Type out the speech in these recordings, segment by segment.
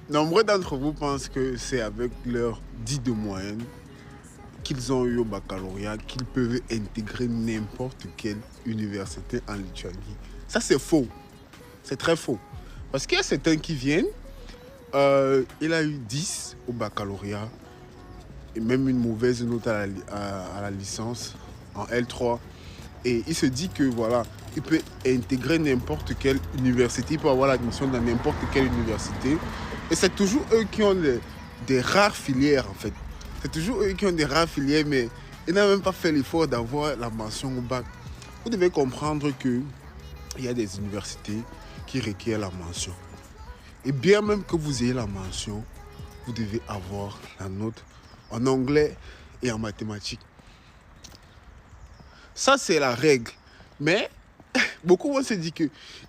Nombreux d'entre vous pensent que c'est avec leur 10 de moyenne qu'ils ont eu au baccalauréat qu'ils peuvent intégrer n'importe quelle université en Lituanie. Ça, c'est faux. C'est très faux. Parce qu'il y a certains qui viennent, il a eu 10 au baccalauréat et même une mauvaise note à la licence en L3. Et il se dit que voilà, il peut intégrer n'importe quelle université, il peut avoir l'admission dans n'importe quelle université. Et c'est toujours eux qui ont des rares filières en fait. C'est toujours eux qui ont des rares filières, mais ils n'ont même pas fait l'effort d'avoir la mention au bac. Vous devez comprendre qu'il y a des universités qui requièrent la mention. Et bien même que vous ayez la mention, vous devez avoir la note en anglais et en mathématiques. Ça, c'est la règle. Mais beaucoup vont se dire que,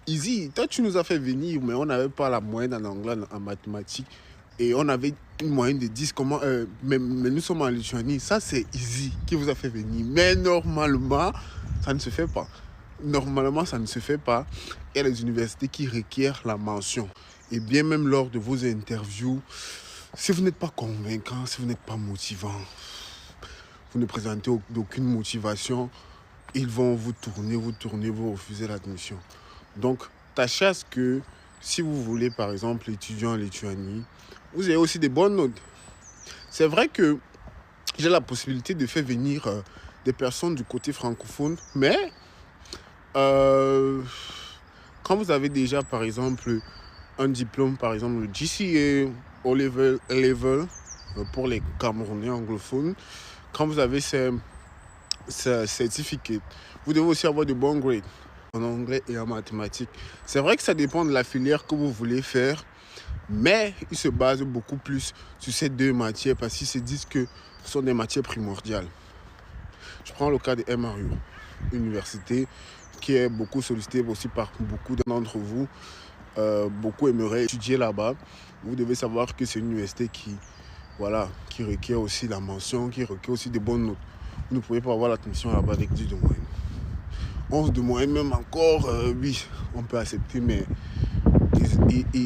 Easy, toi, tu nous as fait venir, mais on n'avait pas la moyenne en anglais, en mathématiques. Et on avait une moyenne de 10. Mais nous sommes en Lituanie. Ça, c'est Easy qui vous a fait venir. Mais normalement, ça ne se fait pas. Normalement, ça ne se fait pas. Il y a des universités qui requièrent la mention. Et bien même lors de vos interviews, si vous n'êtes pas convaincant, si vous n'êtes pas motivant, vous ne présentez aucune motivation, ils vont vous tourner, vous refuser l'admission. Donc, tâchez à ce que si vous voulez, par exemple, étudier en Lituanie, vous ayez aussi des bonnes notes. C'est vrai que j'ai la possibilité de faire venir des personnes du côté francophone, mais quand vous avez déjà, par exemple, un diplôme, par exemple, le GCA, O-Level, pour les Camerounais anglophones, quand vous avez ces certificat, vous devez aussi avoir de bons grades en anglais et en mathématiques. C'est vrai que ça dépend de la filière que vous voulez faire, mais ils se basent beaucoup plus sur ces deux matières parce qu'ils se disent que ce sont des matières primordiales. Je prends le cas de MRU, université qui est beaucoup sollicitée aussi par beaucoup d'entre vous. Beaucoup aimeraient étudier là-bas. Vous devez savoir que c'est une université qui requiert aussi la mention, qui requiert aussi de bonnes notes. Vous ne pouvez pas avoir l'admission là-bas avec 10 de moyenne. 11 de moyenne même encore, oui, on peut accepter, mais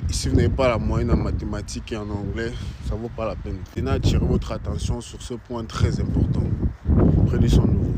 si vous n'avez pas la moyenne en mathématiques et en anglais, ça ne vaut pas la peine. Maintenant, attirez votre attention sur ce point très important. Prenez soin de vous.